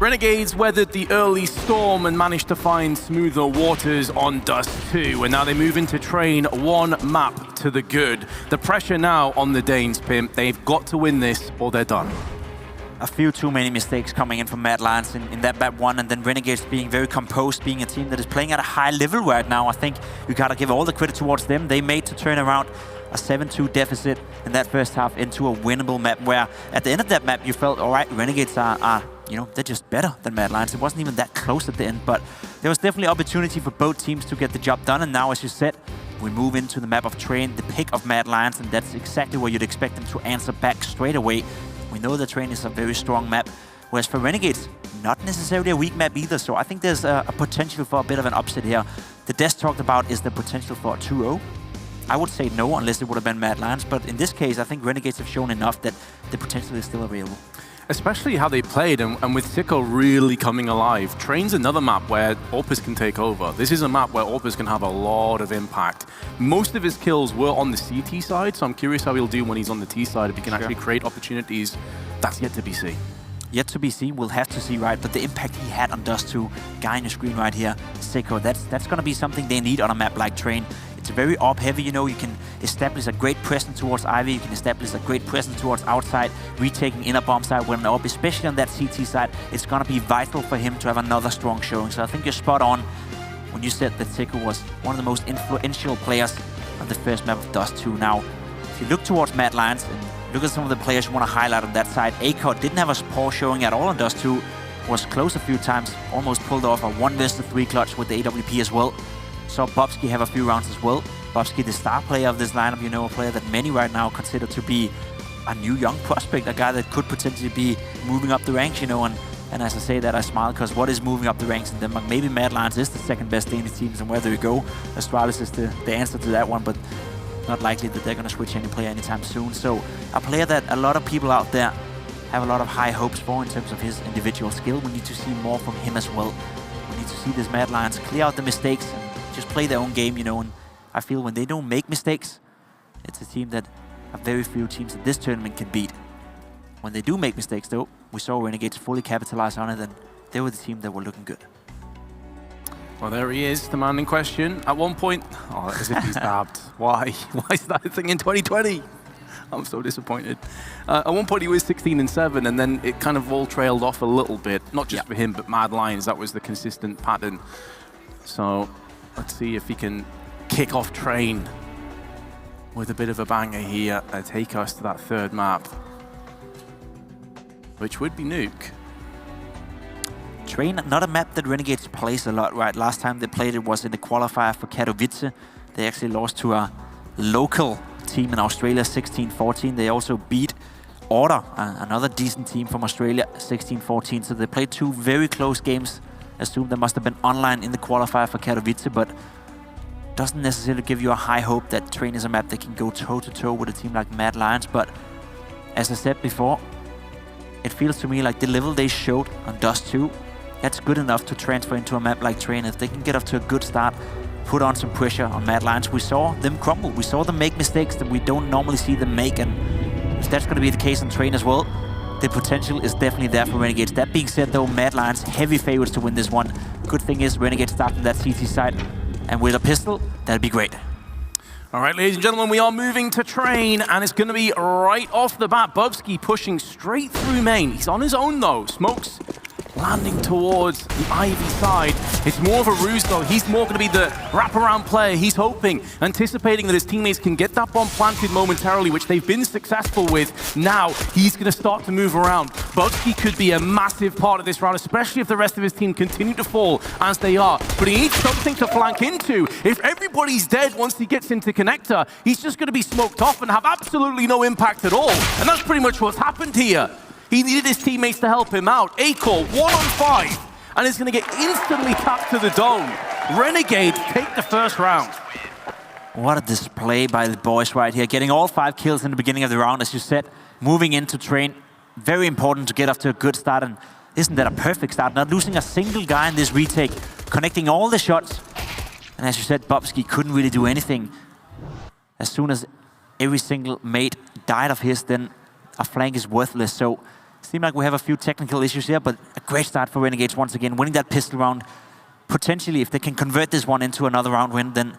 Renegades weathered the early storm and managed to find smoother waters on Dust 2, and now they move into train one map to the good. The pressure now on the Danes, Pimp. They've got to win this or they're done. A few too many mistakes coming in from Mad Lions in that map one, and then Renegades being very composed, being a team that is playing at a high level right now. I think you gotta give all the credit towards them. They made to turn around a 7-2 deficit in that first half into a winnable map, where at the end of that map you felt, all right, Renegades are you know, they're just better than Mad Lions. It wasn't even that close at the end, but there was definitely opportunity for both teams to get the job done. And now, as you said, we move into the map of Train, the pick of Mad Lions, and that's exactly where you'd expect them to answer back straight away. We know that Train is a very strong map, whereas for Renegades, not necessarily a weak map either. So I think there's a potential for a bit of an upset here. The Des talked about is the potential for a 2-0. I would say no, unless it would have been Mad Lions. But in this case, I think Renegades have shown enough that the potential is still available. Especially how they played, and with Sicko really coming alive. Train's another map where Orpus can take over. This is a map where Orpus can have a lot of impact. Most of his kills were on the CT side, so I'm curious how he'll do when he's on the T side, if he can actually create opportunities. That's yet to be seen. Yet to be seen, we'll have to see, right? But the impact he had on Dust 2, guy on your screen right here, Sicko, that's going to be something they need on a map like Train. It's very op-heavy, you know, you can establish a great presence towards Ivy, you can establish a great presence towards outside, retaking inner bomb side when up, especially on that CT side. It's going to be vital for him to have another strong showing. So I think you're spot on when you said that Sicko was one of the most influential players on the first map of Dust 2. Now, if you look towards Mad Lions and look at some of the players you want to highlight on that side, Acot didn't have a poor showing at all on Dust 2, was close a few times, almost pulled off a 1 vs 3 clutch with the AWP as well. Saw Bobski have a few rounds as well. Bobski, the star player of this lineup, you know, a player that many right now consider to be a new young prospect, a guy that could potentially be moving up the ranks, you know, and as I say that, I smile, because what is moving up the ranks in Denmark? Maybe Mad Lions is the second best Danish teams, and where do you go? Astralis is the answer to that one, but not likely that they're going to switch any player anytime soon. So a player that a lot of people out there have a lot of high hopes for in terms of his individual skill. We need to see more from him as well. We need to see this Mad Lions clear out the mistakes and just play their own game, you know, and I feel when they don't make mistakes, it's a team that a very few teams in this tournament can beat. When they do make mistakes, though, we saw Renegades fully capitalize on it, and they were the team that were looking good. Well, there he is, the man in question. At one point, oh, as if he's dabbed. Why? Why is that a thing in 2020? I'm so disappointed. At one point, he was 16-7, and then it kind of all trailed off a little bit. Not just for him, but Mad Lions. That was the consistent pattern. So let's see if he can kick off Train with a bit of a banger here and take us to that third map, which would be Nuke. Train, not a map that Renegades plays a lot, right? Last time they played it was in the qualifier for Katowice. They actually lost to a local team in Australia, 16-14. They also beat Order, another decent team from Australia, 16-14. So they played two very close games. Assume they must have been online in the qualifier for Katowice, but doesn't necessarily give you a high hope that Train is a map that can go toe-to-toe with a team like Mad Lions. But as I said before, it feels to me like the level they showed on Dust 2, that's good enough to transfer into a map like Train. If they can get off to a good start, put on some pressure on Mad Lions, we saw them crumble. We saw them make mistakes that we don't normally see them make, and if that's going to be the case on Train as well, the potential is definitely there for Renegades. That being said, though, Mad Lions heavy favorites to win this one. Good thing is Renegades start from that CT side, and with a pistol, that'd be great. All right, ladies and gentlemen, we are moving to Train, and it's going to be right off the bat. Bobski pushing straight through main. He's on his own, though. Smokes landing towards the Ivy side. It's more of a ruse, though. He's more going to be the wraparound player. He's hoping, anticipating that his teammates can get that bomb planted momentarily, which they've been successful with. Now, he's going to start to move around. Bobski could be a massive part of this round, especially if the rest of his team continue to fall as they are. But he needs something to flank into. If everybody's dead once he gets into connector, he's just going to be smoked off and have absolutely no impact at all. And that's pretty much what's happened here. He needed his teammates to help him out. Acol, 1-on-5, and is going to get instantly tapped to the dome. Renegades take the first round. What a display by the boys right here. Getting all 5 kills in the beginning of the round, as you said. Moving into Train, very important to get off to a good start. And isn't that a perfect start? Not losing a single guy in this retake. Connecting all the shots. And as you said, Bobski couldn't really do anything. As soon as every single mate died of his, then a flank is worthless. So Seems like we have a few technical issues here, but a great start for Renegades once again, winning that pistol round. Potentially, if they can convert this one into another round win, then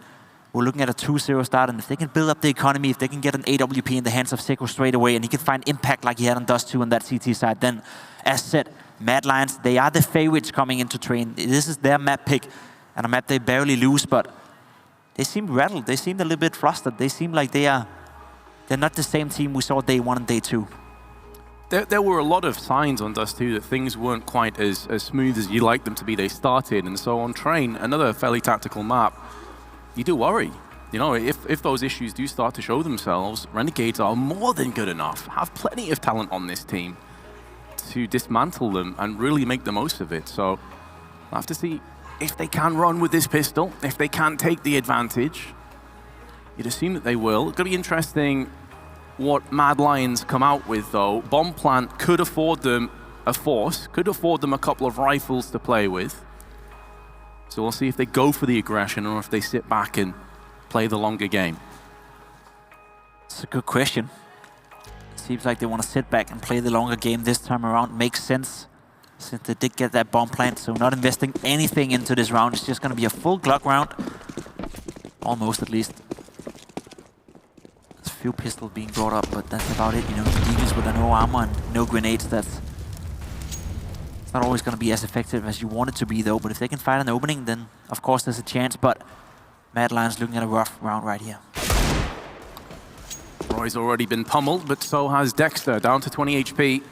we're looking at a 2-0 start. And if they can build up the economy, if they can get an AWP in the hands of Seiko straight away, and he can find impact like he had on Dust 2 on that CT side, then, as said, Mad Lions, they are the favorites coming into Train. This is their map pick, and a map they barely lose, but they seem rattled. They seem a little bit flustered. They seem like they're not the same team we saw day 1 and day 2. There were a lot of signs on Dust 2 that things weren't quite as smooth as you like them to be. They started, and so on Train, another fairly tactical map, you do worry. You know, if those issues do start to show themselves, Renegades are more than good enough, have plenty of talent on this team to dismantle them and really make the most of it. So we'll have to see if they can run with this pistol, if they can take the advantage. You'd assume that they will. It's going to be interesting what Mad Lions come out with, though. Bomb Plant could afford them a force, could afford them a couple of rifles to play with. So we'll see if they go for the aggression or if they sit back and play the longer game. It's a good question. Seems like they want to sit back and play the longer game this time around. Makes sense, since they did get that bomb plant, so not investing anything into this round. It's just going to be a full Glock round. Almost, at least. There's a few pistols being brought up, but that's about it. You know, Deagles with no armor and no grenades, it's not always going to be as effective as you want it to be, though. But if they can find an opening, then of course there's a chance. But Mad Lions looking at a rough round right here. Roy's already been pummeled, but so has Dexter, down to 20 HP.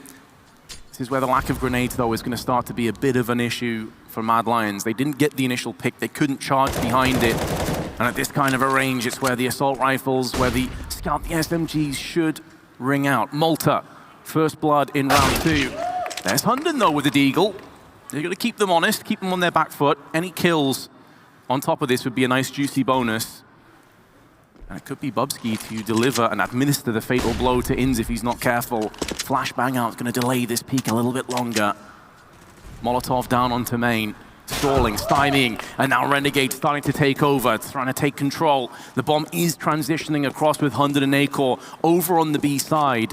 This is where the lack of grenades, though, is going to start to be a bit of an issue for Mad Lions. They didn't get the initial pick. They couldn't charge behind it. And at this kind of a range, it's where the assault rifles, where the Scout, the SMGs should ring out. Malta, first blood in round 2. There's Hunden, though, with the Deagle. They're going to keep them honest, keep them on their back foot. Any kills on top of this would be a nice, juicy bonus. And it could be Bubsky to deliver and administer the fatal blow to Inns if he's not careful. Flashbang out is going to delay this peak a little bit longer. Molotov down onto main. Stalling, stymieing, and now Renegade starting to take over, trying to take control. The bomb is transitioning across with Hunden and Acor over on the B side.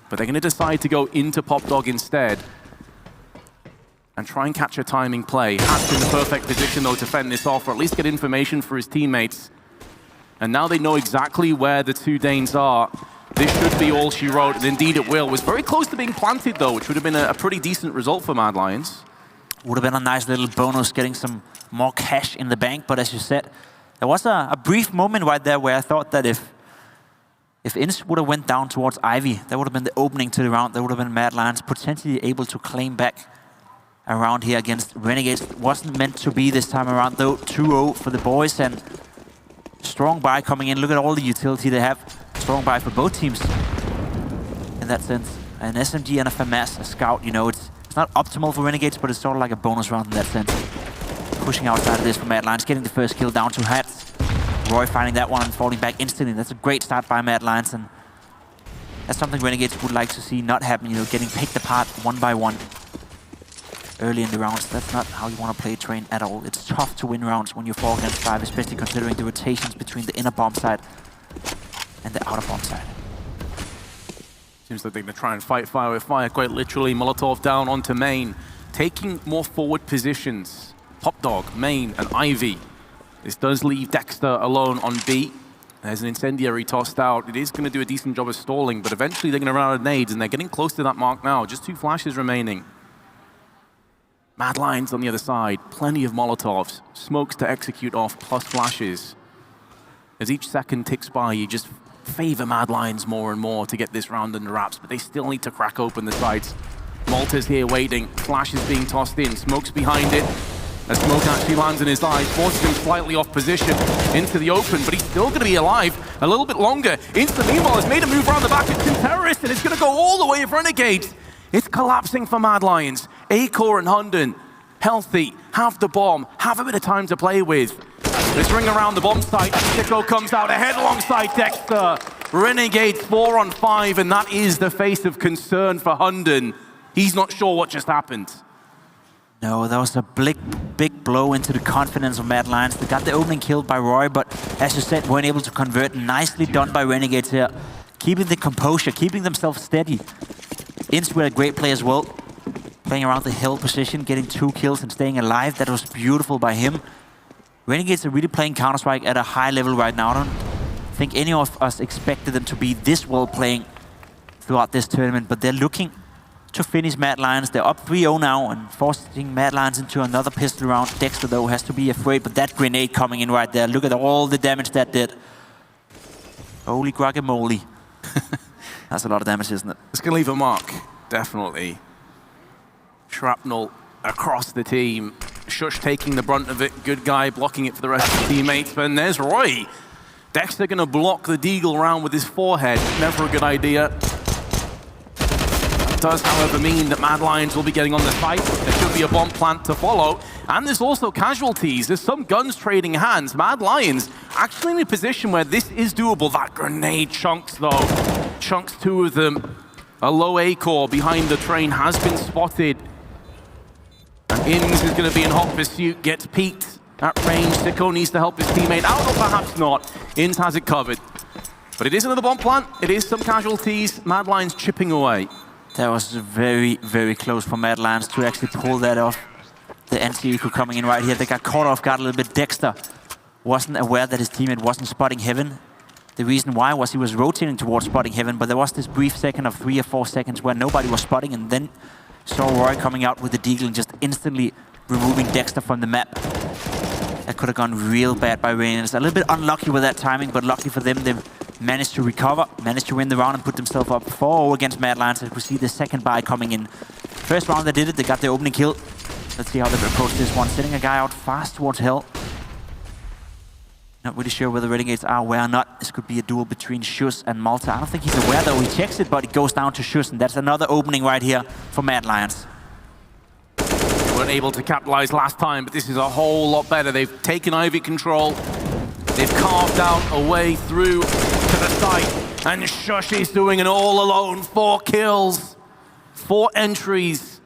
But they're going to decide to go into Pop Dog instead and try and catch a timing play. Hat's in the perfect position, though, to fend this off, or at least get information for his teammates. And now they know exactly where the two Danes are. This should be all she wrote, and indeed it will. Was very close to being planted, though, which would have been a pretty decent result for Mad Lions. Would have been a nice little bonus, getting some more cash in the bank. But as you said, there was a brief moment right there where I thought that if Inns would have went down towards Ivy, that would have been the opening to the round. That would have been Mad Lions potentially able to claim back around here against Renegades. It wasn't meant to be this time around, though. 2-0 for the boys, and strong buy coming in. Look at all the utility they have. Strong buy for both teams in that sense. An SMG and a FAMAS, a Scout, you know, it's not optimal for Renegades, but it's sort of like a bonus round in that sense. Pushing outside of this for Mad Lions, getting the first kill down to Hats. Roy finding that one and falling back instantly. That's a great start by Mad Lions, and that's something Renegades would like to see not happen, you know, getting picked apart one by one early in the rounds. That's not how you want to play Train at all. It's tough to win rounds when you're 4 against 5, especially considering the rotations between the inner bomb side and the outer bomb side. Seems like they're going to try and fight fire with fire, quite literally. Molotov down onto main, taking more forward positions. Pop Dog, main, and Ivy. This does leave Dexter alone on B. There's an incendiary tossed out. It is going to do a decent job of stalling, but eventually they're going to run out of nades, and they're getting close to that mark now. Just 2 flashes remaining. Mad Lions on the other side, plenty of Molotovs. Smokes to execute off, plus flashes. As each second ticks by, you just favor Mad Lions more and more to get this round under wraps, but they still need to crack open the sights. Malta's here waiting, flash is being tossed in, Smoke's behind it. As Smoke actually lands in his eyes, forces him slightly off position into the open, but he's still going to be alive a little bit longer. Insta, meanwhile, has made a move around the back of two terrorists, and it's going to go all the way of Renegades. It's collapsing for Mad Lions. Acor and Hunden, healthy, have the bomb, have a bit of time to play with. This ring around the bomb site, Sicko comes out ahead alongside Dexter. Renegades 4 on 5, and that is the face of concern for Hunden. He's not sure what just happened. No, that was a big blow into the confidence of Mad Lions. They got the opening killed by Roy, but as you said, weren't able to convert. Nicely done by Renegades here. Keeping the composure, keeping themselves steady. Inns with a great play as well. Playing around the hill position, getting 2 kills and staying alive. That was beautiful by him. Renegades are really playing Counter-Strike at a high level right now. I don't think any of us expected them to be this well playing throughout this tournament, but they're looking to finish Mad Lions. They're up 3-0 now and forcing Mad Lions into another pistol round. Dexter, though, has to be afraid, but that grenade coming in right there. Look at all the damage that did. Holy guacamole. That's a lot of damage, isn't it? It's going to leave a mark, definitely. Shrapnel across the team. Shush taking the brunt of it. Good guy blocking it for the rest of the teammates. And there's Roy. Dexter going to block the deagle round with his forehead. Never a good idea. That does, however, mean that Mad Lions will be getting on the fight. There should be a bomb plant to follow. And there's also casualties. There's some guns trading hands. Mad Lions actually in a position where this is doable. That grenade chunks, though. Chunks 2 of them. A low A core behind the train has been spotted. And Inns is going to be in hot pursuit, gets peeked at range. Sicko needs to help his teammate out, or perhaps not. Inns has it covered. But it is another bomb plant. It is some casualties. Mad Lions chipping away. That was very, very close for Mad Lions to actually pull that off. The anti-eco coming in right here. They got caught off guard a little bit. Dexter wasn't aware that his teammate wasn't spotting heaven. The reason why was he was rotating towards spotting heaven, but there was this brief second of 3 or 4 seconds where nobody was spotting, and then saw Roy coming out with the deagle and just instantly removing Dexter from the map. That could have gone real bad by Renegades. A little bit unlucky with that timing, but luckily for them, they managed to recover, managed to win the round and put themselves up 4-0 against Mad Lions. As we see the second buy coming in. First round they did it, they got the opening kill. Let's see how they approach this one. Sending a guy out fast towards hell. Not really sure whether Renegades are aware or not. This could be a duel between Schuss and Malta. I don't think he's aware though. He checks it, but it goes down to Schuss, and that's another opening right here for Mad Lions. They weren't able to capitalize last time, but this is a whole lot better. They've taken Ivy control. They've carved out a way through to the site. And Shush is doing an all-alone 4 kills. 4 entries.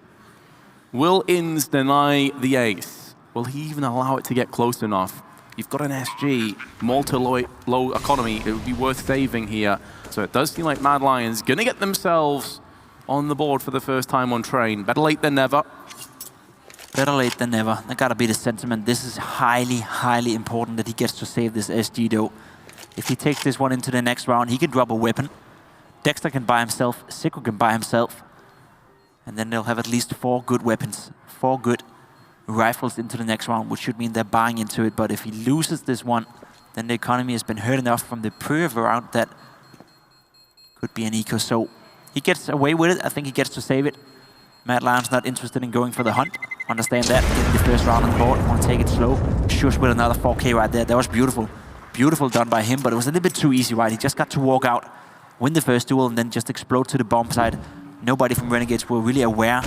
Will Inns deny the ace? Will he even allow it to get close enough? You've got an SG, Malta low economy. It would be worth saving here. So it does seem like Mad Lions going to get themselves on the board for the first time on train. Better late than never. Better late than never. That gotta be the sentiment. This is highly, highly important that he gets to save this SG though. If he takes this one into the next round, he can drop a weapon. Dexter can buy himself, Sicko can buy himself. And then they'll have at least 4 good weapons, 4 good rifles into the next round, which should mean they're buying into it. But if he loses this one, then the economy has been hurt enough from the previous round that could be an eco. So he gets away with it. I think he gets to save it. Mad Lions not interested in going for the hunt. Understand that. Getting the first round on the board. Want to take it slow. Shush with another 4K right there. That was beautiful. Beautiful done by him, but it was a little bit too easy, right? He just got to walk out, win the first duel, and then just explode to the bomb side. Nobody from Renegades were really aware.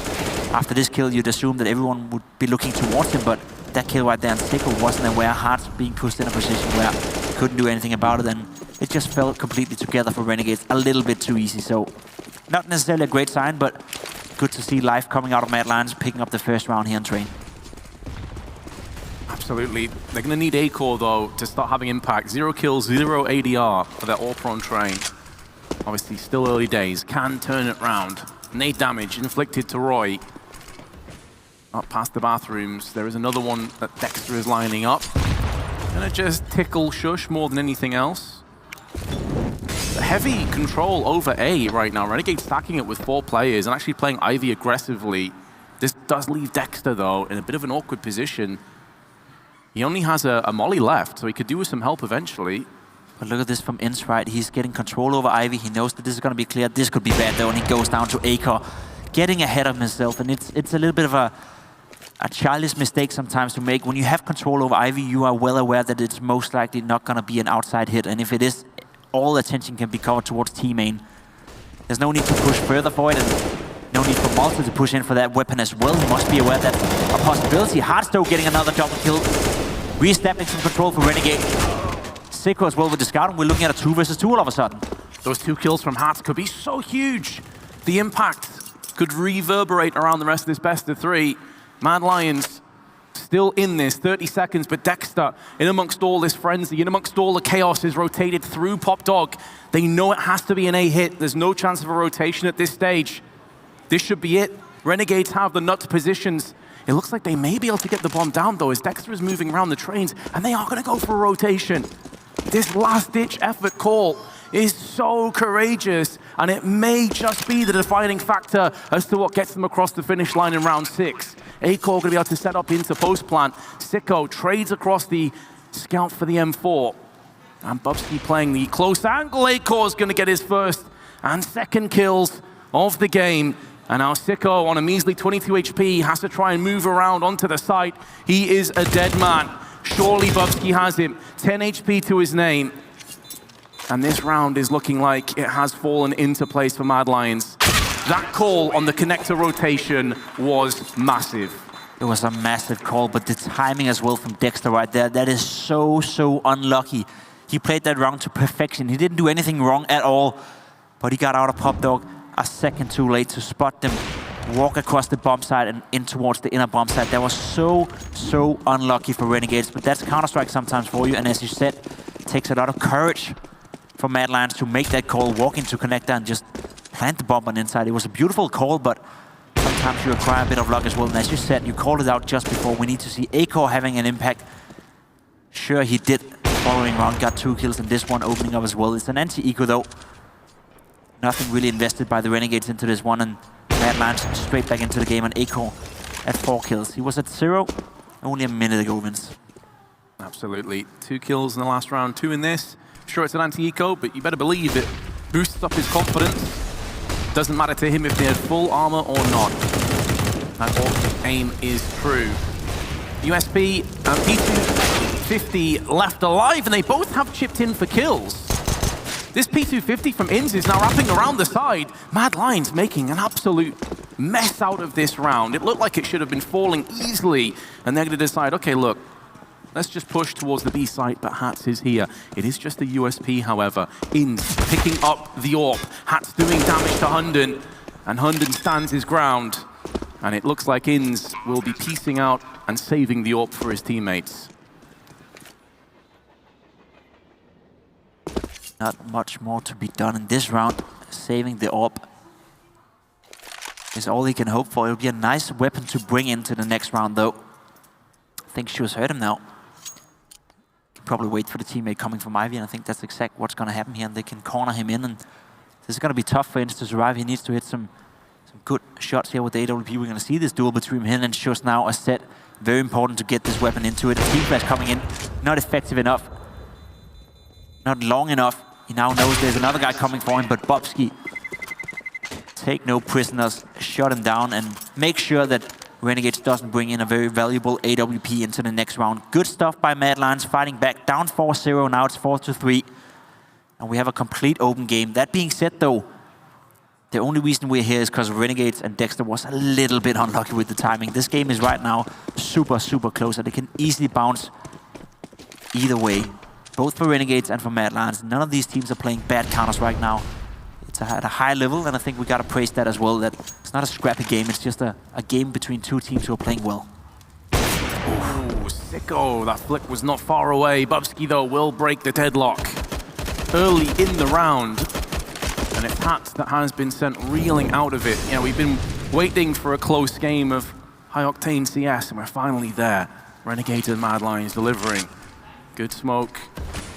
After this kill, you'd assume that everyone would be looking towards him, but that kill right there, and Sicko wasn't aware. Hearts being pushed in a position where he couldn't do anything about it, and it just fell completely together for Renegades. A little bit too easy, so not necessarily a great sign, but good to see life coming out of Mad Lions, picking up the first round here on train. Absolutely. They're going to need A-Core, though, to start having impact. 0 kills, 0 ADR for their all-pro on train. Obviously, still early days. Can turn it round. Nade damage inflicted to Roy. Up past the bathrooms. There is another one that Dexter is lining up. Gonna just tickle Shush more than anything else. The heavy control over A right now. Renegade stacking it with 4 players and actually playing Ivy aggressively. This does leave Dexter, though, in a bit of an awkward position. He only has a molly left, so he could do with some help eventually. But look at this from Inns, right? He's getting control over Ivy. He knows that this is going to be clear. This could be bad, though, and he goes down to A-Core, getting ahead of himself. And it's a little bit of a childish mistake sometimes to make. When you have control over Ivy, you are well aware that it's most likely not going to be an outside hit. And if it is, all attention can be covered towards T-main. There's no need to push further for it, and no need for Malta to push in for that weapon as well. He must be aware that's a possibility. Heartstow getting another double kill. Re-establishing control for Renegade. Sicko as well with the scout, and we're looking at a 2 versus 2 all of a sudden. Those 2 kills from Hearts could be so huge. The impact could reverberate around the rest of this best of 3. Mad Lions still in this, 30 seconds, but Dexter, in amongst all this frenzy, in amongst all the chaos, is rotated through Pop Dog. They know it has to be an A hit. There's no chance of a rotation at this stage. This should be it. Renegades have the nut positions. It looks like they may be able to get the bomb down, though, as Dexter is moving around the trains, and they are going to go for a rotation. This last-ditch effort call is so courageous, and it may just be the defining factor as to what gets them across the finish line in round 6. Acore going to be able to set up into post-plant. Sicko trades across the scout for the M4. And Bubsky playing the close angle. Acore is going to get his first and second kills of the game. And now Sicko, on a measly 22 HP, has to try and move around onto the site. He is a dead man. Surely Bubsky has him. 10 HP to his name. And this round is looking like it has fallen into place for Mad Lions. That call on the connector rotation was massive. It was a massive call, but the timing as well from Dexter right there, that is so unlucky. He played that round to perfection. He didn't do anything wrong at all, but he got out of Pop Dog a second too late to spot them walk across the bomb site and in towards the inner bomb site. That was so unlucky for Renegades, but that's Counter-Strike sometimes for you, and as you said, it takes a lot of courage for Mad Lions to make that call, walk into connector and just plant the bomb on inside. It was a beautiful call, but sometimes you require a bit of luck as well, and as you said, you called it out just before. We need to see Acore having an impact. Sure, he did following round, got 2 kills, and this one opening up as well. It's an anti-eco though. Nothing really invested by the Renegades into this one, and Mad Lions straight back into the game, and Acore at 4 kills. He was at 0 only a minute ago, Vince. Absolutely. 2 kills in the last round, 2 in this. Sure, it's an anti-eco, but you better believe it boosts up his confidence. Doesn't matter to him if they had full armor or not. That aim is true. USP and P250 left alive, and they both have chipped in for kills. This P250 from Inns is now wrapping around the side. Mad Lions making an absolute mess out of this round. It looked like it should have been falling easily, and they're going to decide, okay, look, let's just push towards the B site, but Hats is here. It is just the USP, however. Inns picking up the AWP. Hats doing damage to Hunden, and Hunden stands his ground. And it looks like Inns will be piecing out and saving the AWP for his teammates. Not much more to be done in this round. Saving the AWP is all he can hope for. It'll be a nice weapon to bring into the next round, though. I think Shoes heard him now. Can probably wait for the teammate coming from Ivy, and I think that's exactly what's going to happen here. And they can corner him in, and this is going to be tough for Inns to survive. He needs to hit some good shots here with the AWP. We're going to see this duel between him and Shoes now. As said, very important to get this weapon into it. Team flash coming in, not effective enough, not long enough. He now knows there's another guy coming for him, but Bubsky, take no prisoners, shut him down, and make sure that Renegades doesn't bring in a very valuable AWP into the next round. Good stuff by Mad Lions, fighting back, down 4-0, now it's 4-3. And we have a complete open game. That being said, though, the only reason we're here is because Renegades and Dexter was a little bit unlucky with the timing. This game is right now super close, and it can easily bounce either way. Both for Renegades and for Mad Lions. None of these teams are playing bad counters right now. It's at a high level, and I think we gotta praise that as well, that it's not a scrappy game, it's just a game between 2 teams who are playing well. Ooh, Sicko, that flick was not far away. Bubsky, though, will break the deadlock early in the round. And it's Hats that has been sent reeling out of it. You know, we've been waiting for a close game of high-octane CS, and we're finally there. Renegades and Mad Lions delivering. Good smoke.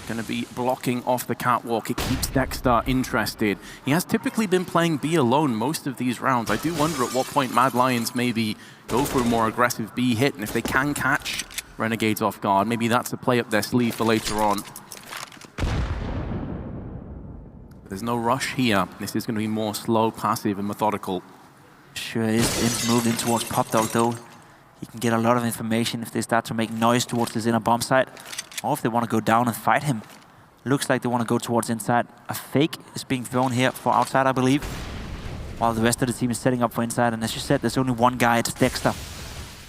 Going to be blocking off the catwalk. It keeps Dexter interested. He has typically been playing B alone most of these rounds. I do wonder at what point Mad Lions maybe go for a more aggressive B hit, and if they can catch Renegades off guard, maybe that's a play up their sleeve for later on. There's no rush here. This is going to be more slow, passive, and methodical. Sure is. Inns moved in towards Pop Dog, though. He can get a lot of information if they start to make noise towards this inner bomb site, or if they want to go down and fight him. Looks like they want to go towards inside. A fake is being thrown here for outside, I believe, while the rest of the team is setting up for inside. And as you said, there's only one guy. It's Dexter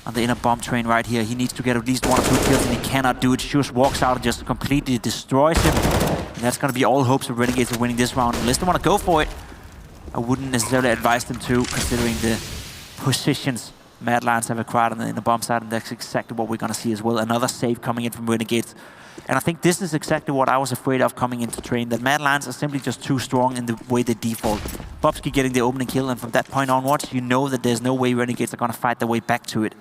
on the inner bomb train right here. He needs to get at least 1 or 2 kills, and he cannot do it. Shoes walks out and just completely destroys him. And that's going to be all hopes of Renegades of winning this round. Unless they want to go for it, I wouldn't necessarily advise them to, considering the positions Mad Lions have acquired in the bomb side, and that's exactly what we're going to see as well. Another save coming in from Renegades. And I think this is exactly what I was afraid of coming into Train, that Mad Lions are simply just too strong in the way they default. Bobski getting the opening kill, and from that point onwards, you know that there's no way Renegades are going to fight their way back to it.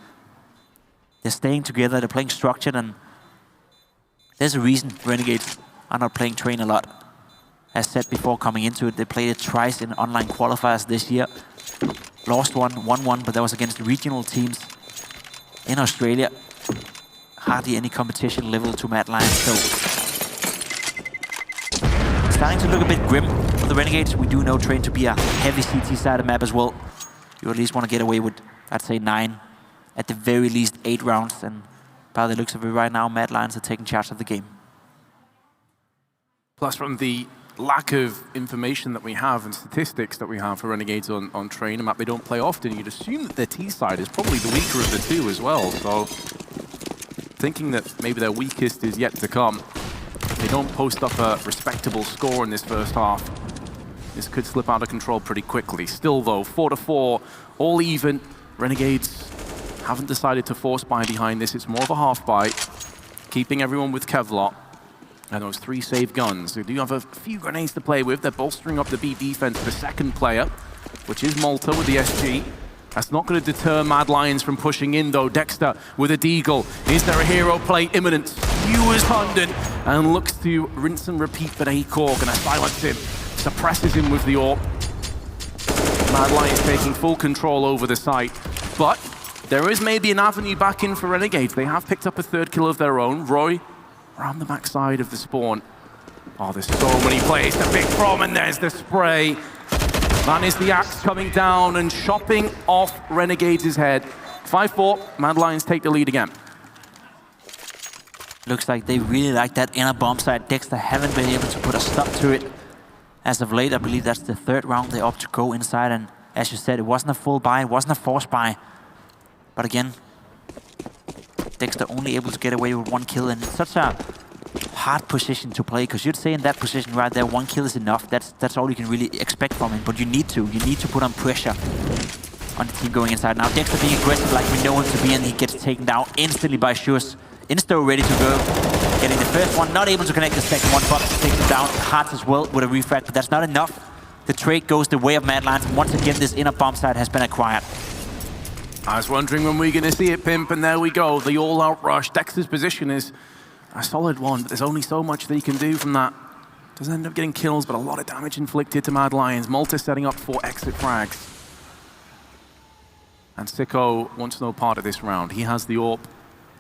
They're staying together, they're playing structured, and there's a reason Renegades are not playing Train a lot. As said before coming into it, they played it twice in online qualifiers this year. Lost one, 1-1, but that was against regional teams in Australia. Hardly any competition level to Mad Lions, so starting to look a bit grim for the Renegades. We do know Train to be a heavy CT-sided map as well. You at least want to get away with, I'd say 9, at the very least 8 rounds, and by the looks of it right now, Mad Lions are taking charge of the game. Plus, from the lack of information that we have and statistics that we have for Renegades on Train, a map they don't play often, you'd assume that their T side is probably the weaker of the two as well. So, thinking that maybe their weakest is yet to come, they don't post up a respectable score in this first half, this could slip out of control pretty quickly. Still though, 4-4, all even. Renegades haven't decided to force buy behind this. It's more of a half buy, keeping everyone with Kevlar. And those 3 save guns. They do have a few grenades to play with. They're bolstering up the B defense for second player, which is Malta with the SG. That's not going to deter Mad Lions from pushing in, though. Dexter with a Deagle. Is there a hero play imminent? Skewers Hunden and looks to rinse and repeat, but Acor going to silence him. Suppresses him with the AWP. Mad Lions taking full control over the site. But there is maybe an avenue back in for Renegades. They have picked up a 3rd kill of their own. Roy around the backside of the spawn. Oh, there's so many plays to pick from, and there's the spray. That is the axe coming down and chopping off Renegades' head. 5-4, Mad Lions take the lead again. Looks like they really like that inner bomb side. Dexter haven't been able to put a stop to it as of late. I believe that's the 3rd round they opt to go inside, and as you said, it wasn't a full buy, it wasn't a force buy. But again, Dexter only able to get away with 1 kill, and it's such a hard position to play, because you'd say in that position right there, 1 kill is enough. That's all you can really expect from him, but you need to put on pressure on the team going inside. Now Dexter being aggressive like we know him to be, and he gets taken down instantly by Shurs. Insto ready to go, getting the first one, not able to connect the second one, but takes him down. Hearts as well with a refrag, but that's not enough. The trade goes the way of Mad Lions, and once again this inner bomb side has been acquired. I was wondering when we're going to see it, Pimp, and there we go. The all-out rush. Dexter's position is a solid one, but there's only so much that he can do from that. Doesn't end up getting kills, but a lot of damage inflicted to Mad Lions. Malta setting up for exit frags. And Sicko wants no part of this round. He has the AWP.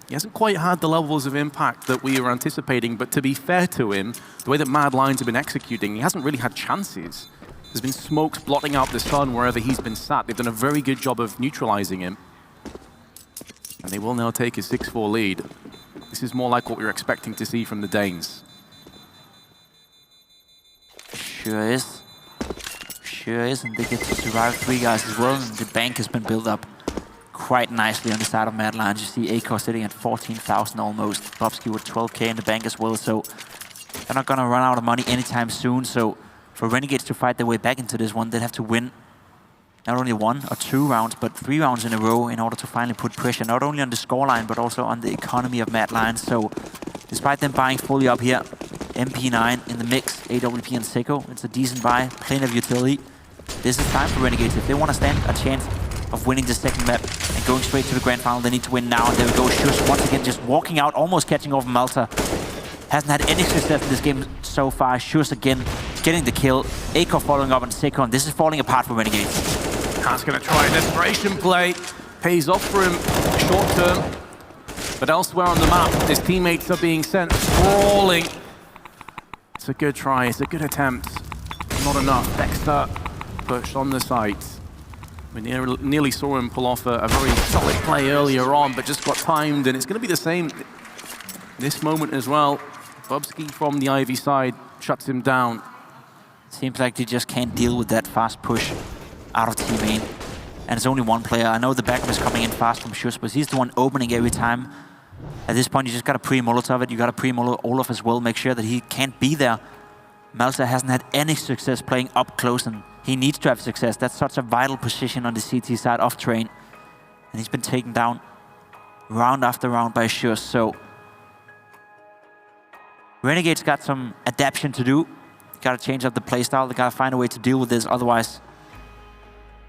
He hasn't quite had the levels of impact that we were anticipating, but to be fair to him, the way that Mad Lions have been executing, he hasn't really had chances. There's been smokes blotting out the sun wherever he's been sat. They've done a very good job of neutralizing him. And they will now take a 6-4 lead. This is more like what we were expecting to see from the Danes. Sure is. Sure is, and they get to survive 3 guys as well, and the bank has been built up quite nicely on the side of Mad Lions. You see Acor sitting at 14,000 almost. Bobski with 12k in the bank as well, so they're not gonna run out of money anytime soon. So for Renegades to fight their way back into this one, they'd have to win not only 1 or 2 rounds, but 3 rounds in a row in order to finally put pressure, not only on the scoreline, but also on the economy of Mad Lions. So despite them buying fully up here, MP9 in the mix, AWP and Sicko, it's a decent buy, plenty of utility. This is time for Renegades. If they want to stand a chance of winning the second map and going straight to the grand final, they need to win now. And there we go, Shurs once again just walking out, almost catching over Malta. Hasn't had any success in this game so far. Shurs again getting the kill. Acor following up on Sicko, and this is falling apart for Renegades. Khan's going to try a desperation play. Pays off for him short term. But elsewhere on the map, his teammates are being sent sprawling. It's a good try, it's a good attempt. Not enough. Dexter pushed on the site. We nearly saw him pull off a very solid play earlier on, but just got timed, and it's going to be the same this moment as well. Bobski from the Ivy side shuts him down. Seems like they just can't deal with that fast push out of team main. And it's only 1 player. I know the backup is coming in fast from Shurs, but he's the one opening every time. At this point, you just got to pre-Molotov it. You got to pre-Olaf as well. Make sure that he can't be there. Malta hasn't had any success playing up close, and he needs to have success. That's such a vital position on the CT side of Train. And he's been taken down round after round by Shush. So Renegades got some adaptation to do. Got to change up the playstyle. They got to find a way to deal with this. Otherwise,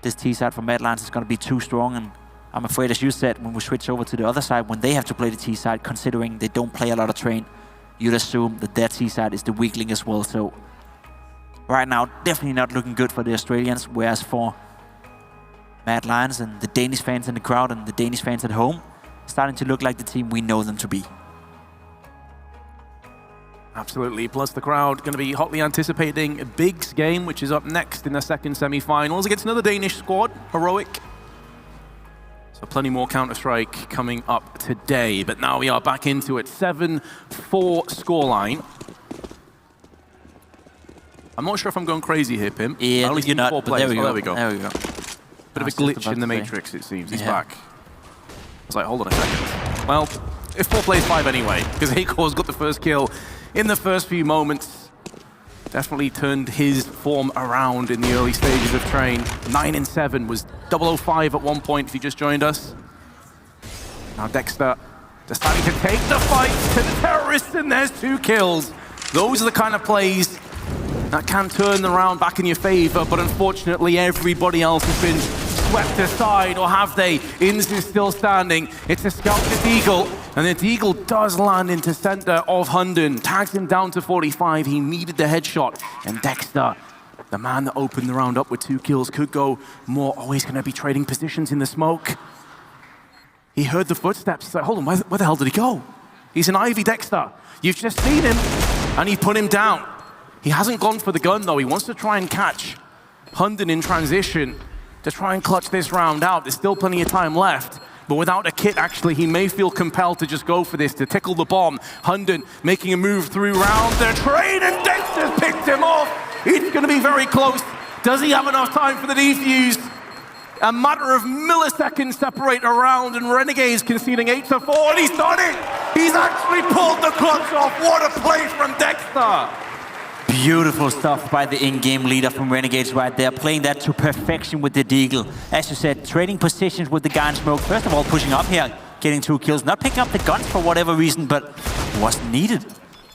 this T-side for Mad Lions is going to be too strong. And I'm afraid, as you said, when we switch over to the other side, when they have to play the T-side, considering they don't play a lot of train, you'd assume that their T-side is the weakling as well. So right now, definitely not looking good for the Australians. Whereas for Mad Lions and the Danish fans in the crowd and the Danish fans at home, starting to look like the team we know them to be. Absolutely, plus the crowd going to be hotly anticipating a Big's game, which is up next in the second semi-finals against another Danish squad, Heroic. So plenty more Counter-Strike coming up today, but now we are back into it. 7-4 scoreline. I'm not sure if I'm going crazy here, Pim. Yeah, you're not, but there we go. Oh, there we go. There we go. Bit of a glitch in the Matrix, it seems. He's back. It's like, hold on a second. Well, if 4 plays 5 anyway, because Akor's got the first kill in the first few moments. Definitely turned his form around in the early stages of Train. 9 and 7 was 005 at one point if you just joined us. Now Dexter deciding to take the fight to the terrorists, and there's 2 kills. Those are the kind of plays that can turn the round back in your favor, but unfortunately everybody else has been swept aside, or have they? Inns is still standing. It's a scout to Deagle, and the Deagle does land into center of Hunden. Tags him down to 45. He needed the headshot, and Dexter, the man that opened the round up with 2 kills, could go more. Always going to be trading positions in the smoke. He heard the footsteps. He's like, hold on, where the hell did he go? He's an Ivy Dexter. You've just seen him, and he put him down. He hasn't gone for the gun, though. He wants to try and catch Hunden in transition to try and clutch this round out. There's still plenty of time left, but without a kit, actually, he may feel compelled to just go for this, to tickle the bomb. Hunden making a move through round their train, and Dexter's picked him off. It's going to be very close. Does he have enough time for the defuse? A matter of milliseconds separate a round, and Renegades conceding 8-4, and he's done it! He's actually pulled the clutch off. What a play from Dexter! Beautiful stuff by the in-game leader from Renegades right there, playing that to perfection with the Deagle. As you said, trading positions with the guy in smoke. First of all, pushing up here, getting 2 kills. Not picking up the guns for whatever reason, but wasn't needed.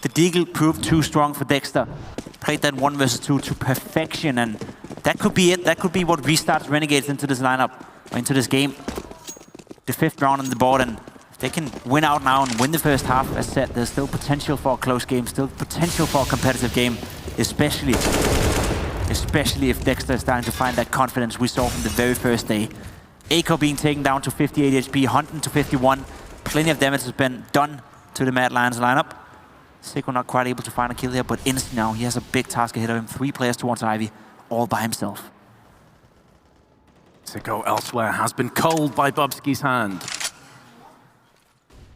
The Deagle proved too strong for Dexter. Played that 1 versus 2 to perfection, and that could be it. That could be what restarts Renegades into this lineup, or into this game. The 5th round on the board, and if they can win out now and win the first half, as said, there's still potential for a close game, still potential for a competitive game, especially if Dexter is starting to find that confidence we saw from the very first day. Akor being taken down to 58 HP, Hunden to 51. Plenty of damage has been done to the Mad Lions lineup. Seiko not quite able to find a kill here, but Inns now, he has a big task ahead of him. 3 players towards Ivy, all by himself. Seiko elsewhere has been culled by Bubsky's hand.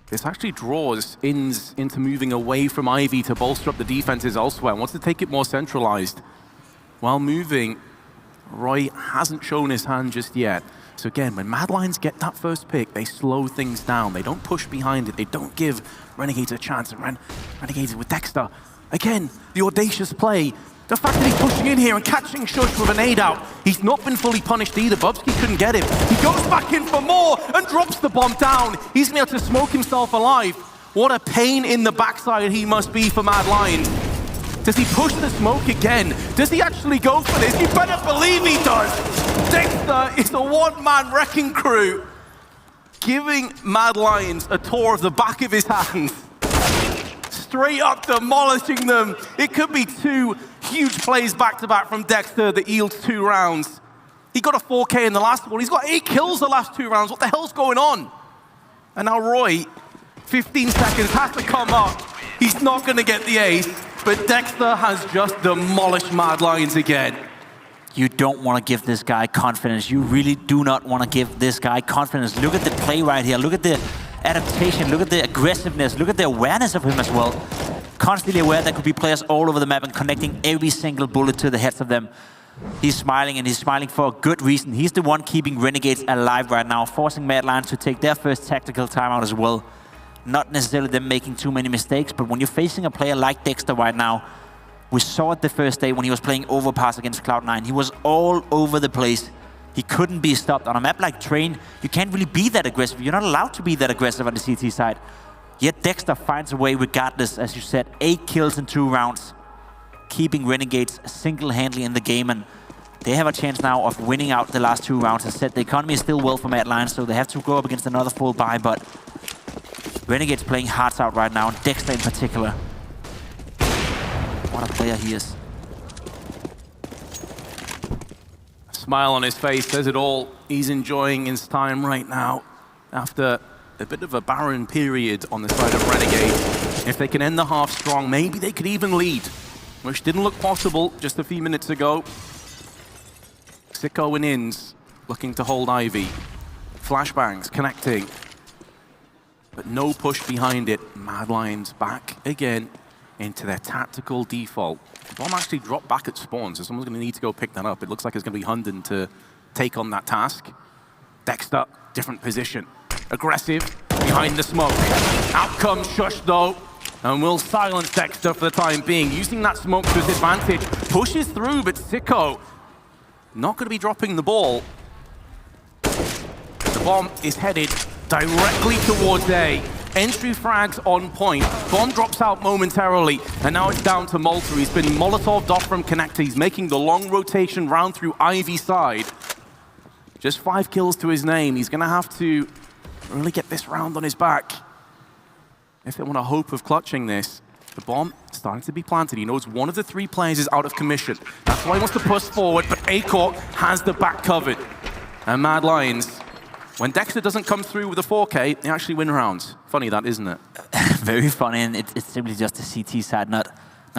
This actually draws Inns into moving away from Ivy to bolster up the defenses elsewhere. Wants to take it more centralized. While moving, Roy hasn't shown his hand just yet. So again, when Mad Lions get that first pick, they slow things down. They don't push behind it. They don't give Renegades a chance. And Renegades with Dexter. Again, the audacious play. The fact that he's pushing in here and catching Shush with a nade out. He's not been fully punished either. Bubsky couldn't get him. He goes back in for more and drops the bomb down. He's been able to smoke himself alive. What a pain in the backside he must be for Mad Lions. Does he push the smoke again? Does he actually go for this? You better believe he does. Dexter is a one-man wrecking crew, giving Mad Lions a tour of the back of his hands. Straight up demolishing them. It could be 2 huge plays back-to-back from Dexter that yields 2 rounds. He got a 4K in the last one. He's got 8 kills the last 2 rounds. What the hell's going on? And now Roy, 15 seconds, has to come up. He's not going to get the ace, but Dexter has just demolished Mad Lions again. You don't want to give this guy confidence. You really do not want to give this guy confidence. Look at the play right here. Look at the adaptation. Look at the aggressiveness. Look at the awareness of him as well. Constantly aware there could be players all over the map and connecting every single bullet to the heads of them. He's smiling, and he's smiling for a good reason. He's the one keeping Renegades alive right now, forcing Mad Lions to take their first tactical timeout as well. Not necessarily them making too many mistakes, but when you're facing a player like Dexter right now, we saw it the first day when he was playing Overpass against Cloud9. He was all over the place. He couldn't be stopped. On a map like Train, you can't really be that aggressive. You're not allowed to be that aggressive on the CT side. Yet Dexter finds a way regardless, as you said, 8 kills in 2 rounds, keeping Renegades single-handedly in the game, and they have a chance now of winning out the last 2 rounds. As said, the economy is still well for Mad Lions, so they have to go up against another full buy, but Renegades playing hearts out right now, and Dexter in particular. What a player he is. Smile on his face says it all. He's enjoying his time right now after a bit of a barren period on the side of Renegades. If they can end the half strong, maybe they could even lead, which didn't look possible just a few minutes ago. Sicko and Inns looking to hold Ivy. Flashbangs connecting, but no push behind it. Mad Lions back again into their tactical default. The bomb actually dropped back at spawn, so someone's going to need to go pick that up. It looks like it's going to be Hunden to take on that task. Dexter, different position. Aggressive, behind the smoke. Out comes Shush though, and will silence Dexter for the time being. Using that smoke to his advantage, pushes through, but Sicko not going to be dropping the ball. The bomb is headed directly towards A. Entry frags on point. Bomb drops out momentarily, and now it's down to Malta. He's been Molotov'd off from connector. He's making the long rotation round through Ivy side. Just 5 kills to his name. He's going to have to really get this round on his back if they want a hope of clutching this. The bomb starting to be planted. He knows one of the 3 players is out of commission. That's why he wants to push forward, but Acor has the back covered. And Mad Lions, when Dexter doesn't come through with a 4K, they actually win rounds. Funny that, isn't it? Very funny, and it's simply just the CT side not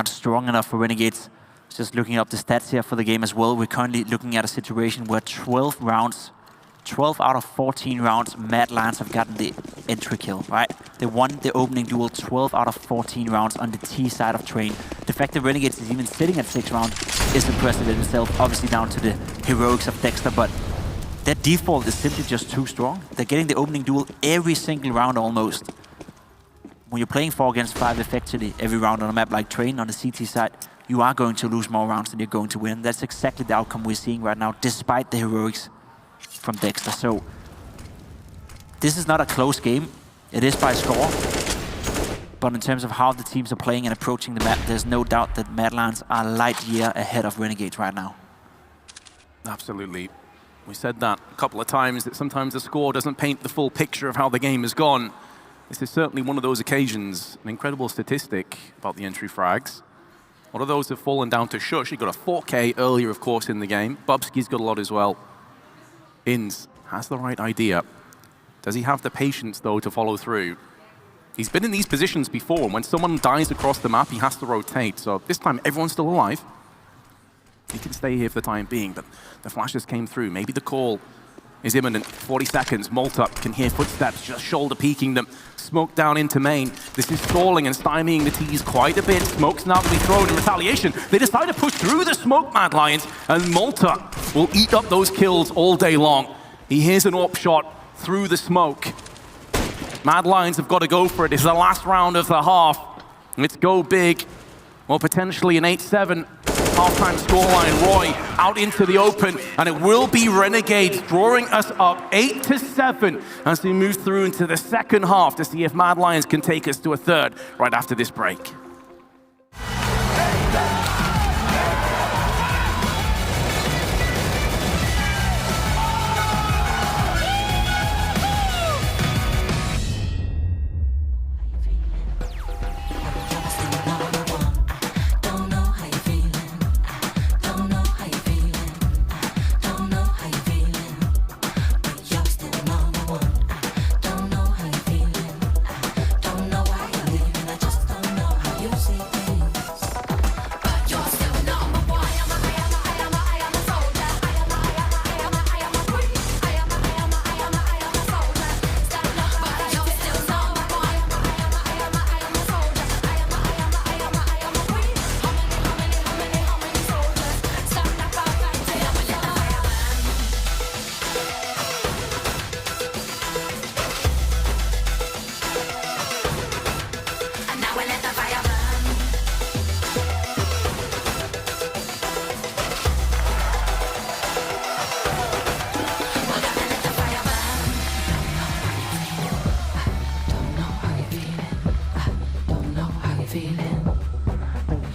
strong enough for Renegades. Just looking up the stats here for the game as well. We're currently looking at a situation where 12 out of 14 rounds, Mad Lions have gotten the entry kill, right? They won the opening duel 12 out of 14 rounds on the T side of Train. The fact that Renegades is even sitting at 6 rounds is impressive in itself, obviously down to the heroics of Dexter, but their default is simply just too strong. They're getting the opening duel every single round almost. When you're playing 4 against 5 effectively every round on a map like Train on the CT side, you are going to lose more rounds than you're going to win. That's exactly the outcome we're seeing right now, despite the heroics from Dexter. So this is not a close game. It is by score. But in terms of how the teams are playing and approaching the map, there's no doubt that Mad Lions are a light year ahead of Renegades right now. Absolutely. We said that a couple of times, that sometimes the score doesn't paint the full picture of how the game has gone. This is certainly one of those occasions. An incredible statistic about the entry frags. A lot of those have fallen down to Shush. He got a 4K earlier, of course, in the game. Bubsky's got a lot as well. Inns has the right idea. Does he have the patience, though, to follow through? He's been in these positions before, and when someone dies across the map, he has to rotate. So this time, everyone's still alive. He can stay here for the time being, but the flashes came through. Maybe the call is imminent. 40 seconds. Malta can hear footsteps, just shoulder peeking them. Smoke down into main. This is stalling and stymieing the T's quite a bit. Smoke's now to be thrown in retaliation. They decide to push through the smoke, Mad Lions, and Malta will eat up those kills all day long. He hears an AWP shot through the smoke. Mad Lions have got to go for it. It's the last round of the half. Let's go big. Or potentially an 8-7 halftime scoreline. Roy out into the open, and it will be Renegades drawing us up 8-7 as we move through into the second half to see if Mad Lions can take us to a third right after this break.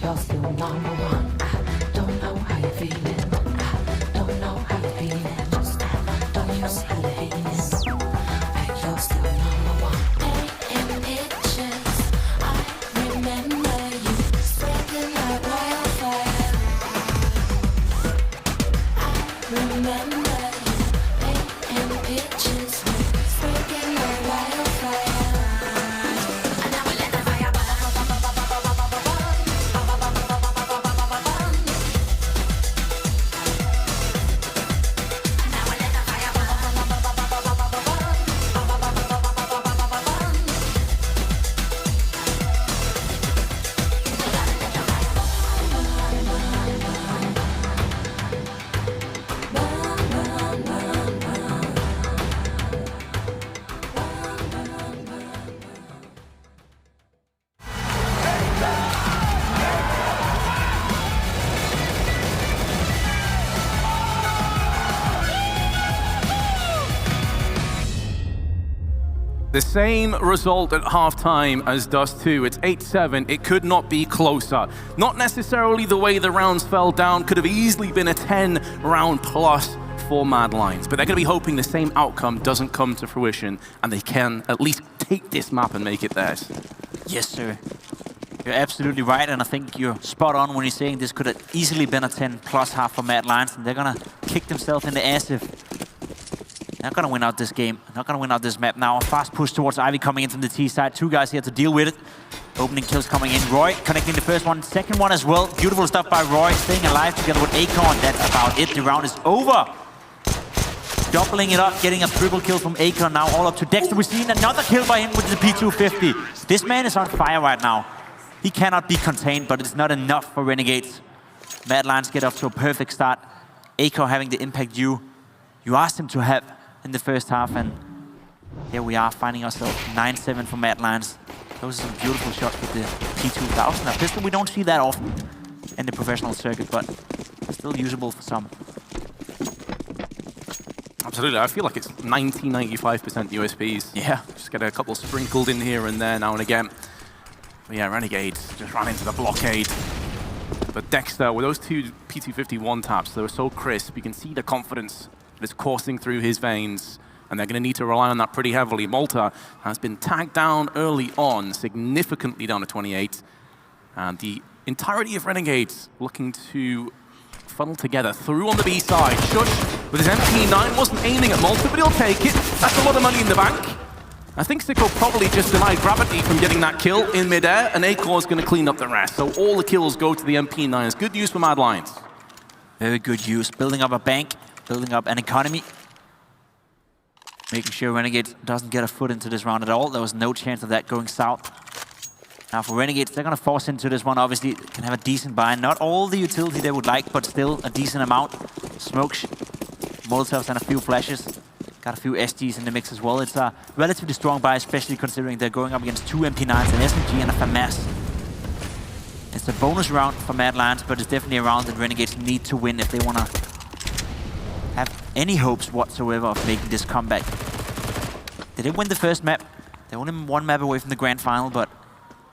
you're still number one. I don't know how you're feeling. I don't know how you're feeling. Just don't you see the hating? You're still number one. Painting pictures, I remember you spreading like wildfire. I remember you painting pictures, spreading like wildfire. The same result at halftime as Dust 2. It's 8-7. It could not be closer. Not necessarily the way the rounds fell down. Could have easily been a 10-round plus for Mad Lions. But they're going to be hoping the same outcome doesn't come to fruition and they can at least take this map and make it theirs. Yes, sir. You're absolutely right, and I think you're spot on when you're saying this could have easily been a 10+ half for Mad Lions, and they're going to kick themselves in the ass if not going to win out this game, not going to win out this map now. A fast push towards Ivy coming in from the T side. Two guys here to deal with it. Opening kills coming in. Roy connecting the first one, second one as well. Beautiful stuff by Roy, staying alive together with Acorn. That's about it. The round is over. Doubling it up, getting a triple kill from Acorn now, all up to Dexter. We've seen another kill by him with the P250. This man is on fire right now. He cannot be contained, but it's not enough for Renegades. Mad Lions get off to a perfect start. Acorn having the impact you asked him to have in the first half, and here we are finding ourselves 9-7 for Mad Lions. Those are some beautiful shots with the P2000. A pistol we don't see that often in the professional circuit, but still usable for some. Absolutely, I feel like it's 90-95% USPs. Yeah. Just get a couple sprinkled in here and there now and again. But yeah, Renegades just ran into the blockade. But Dexter, with those two P250 one-taps, they were so crisp. You can see the confidence that's coursing through his veins, and they're going to need to rely on that pretty heavily. Malta has been tagged down early on, significantly down to 28. And the entirety of Renegades looking to funnel together through on the B side. Shush with his MP9 wasn't aiming at Malta, but he'll take it. That's a lot of money in the bank. I think Sicko probably just denied Gravity from getting that kill in midair, and Acorn's going to clean up the rest. So all the kills go to the MP9. It's good news for Mad Lions. Very good use. Building up a bank, building up an economy. Making sure Renegades doesn't get a foot into this round at all. There was no chance of that going south. Now for Renegades, they're going to force into this one. Obviously, can have a decent buy. Not all the utility they would like, but still a decent amount. Smokes, Molotovs, and a few flashes. Got a few SGs in the mix as well. It's a relatively strong buy, especially considering they're going up against two MP9s, an SMG, and a FAMAS. It's a bonus round for Mad Lions, but it's definitely a round that Renegades need to win if they want to have any hopes whatsoever of making this comeback. They did win the first map. They're only one map away from the grand final, but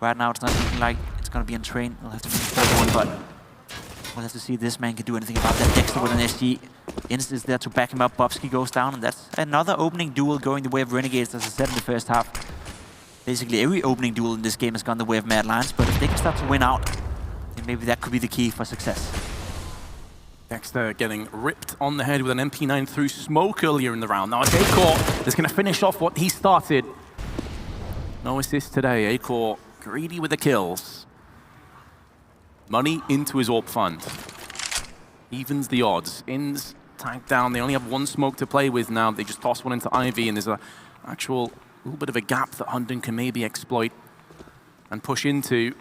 right now it's not looking like it's going to be on train. They'll have to win the third one, but we'll have to see if this man can do anything about that. Dexter with an SG. Inst is there to back him up. Bobsky goes down, and that's another opening duel going the way of Renegades, as I said in the first half. Basically, every opening duel in this game has gone the way of Mad Lions, but if they can start to win out, then maybe that could be the key for success. Dexter getting ripped on the head with an MP9 through smoke earlier in the round. Now it's Acor that's going to finish off what he started. No assist today. Acor greedy with the kills. Money into his AWP fund. Evens the odds. Ins tagged down. They only have one smoke to play with now. They just toss one into Ivy, and there's a actual little bit of a gap that Hunden can maybe exploit and push into.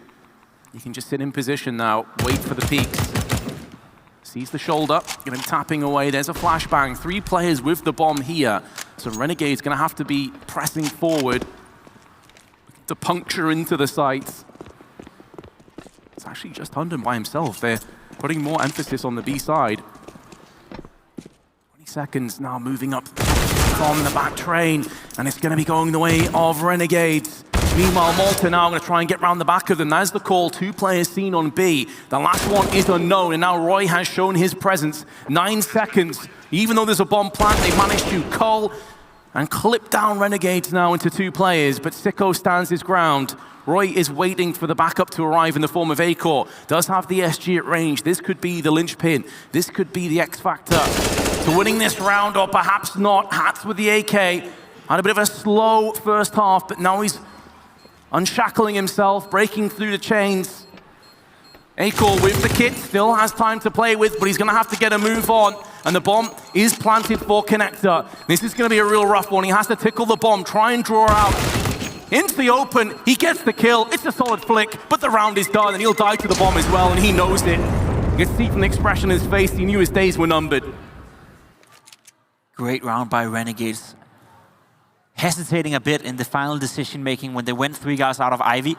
You can just sit in position now, wait for the peaks. Sees the shoulder, get him tapping away. There's a flashbang. 3 players with the bomb here. So Renegade's going to have to be pressing forward to puncture into the sites. It's actually just Hunden by himself. They're putting more emphasis on the B side. 20 seconds now, moving up from the back train. And it's going to be going the way of Renegades. Meanwhile, Malta now going to try and get round the back of them. There's the call. 2 players seen on B. The last one is unknown, and now Roy has shown his presence. 9 seconds. Even though there's a bomb plant, they managed to cull and clip down Renegades now into 2 players, but Sicko stands his ground. Roy is waiting for the backup to arrive in the form of Acor. Does have the SG at range. This could be the linchpin. This could be the X factor to winning this round, or perhaps not. Hats with the AK. Had a bit of a slow first half, but now he's unshackling himself, breaking through the chains. Acor with the kit, still has time to play with, but he's going to have to get a move on. And the bomb is planted for Connector. This is going to be a real rough one. He has to tickle the bomb, try and draw out into the open. He gets the kill. It's a solid flick, but the round is done, and he'll die to the bomb as well, and he knows it. You can see from the expression on his face, he knew his days were numbered. Great round by Renegades. Hesitating a bit in the final decision-making when they went 3 guys out of Ivy.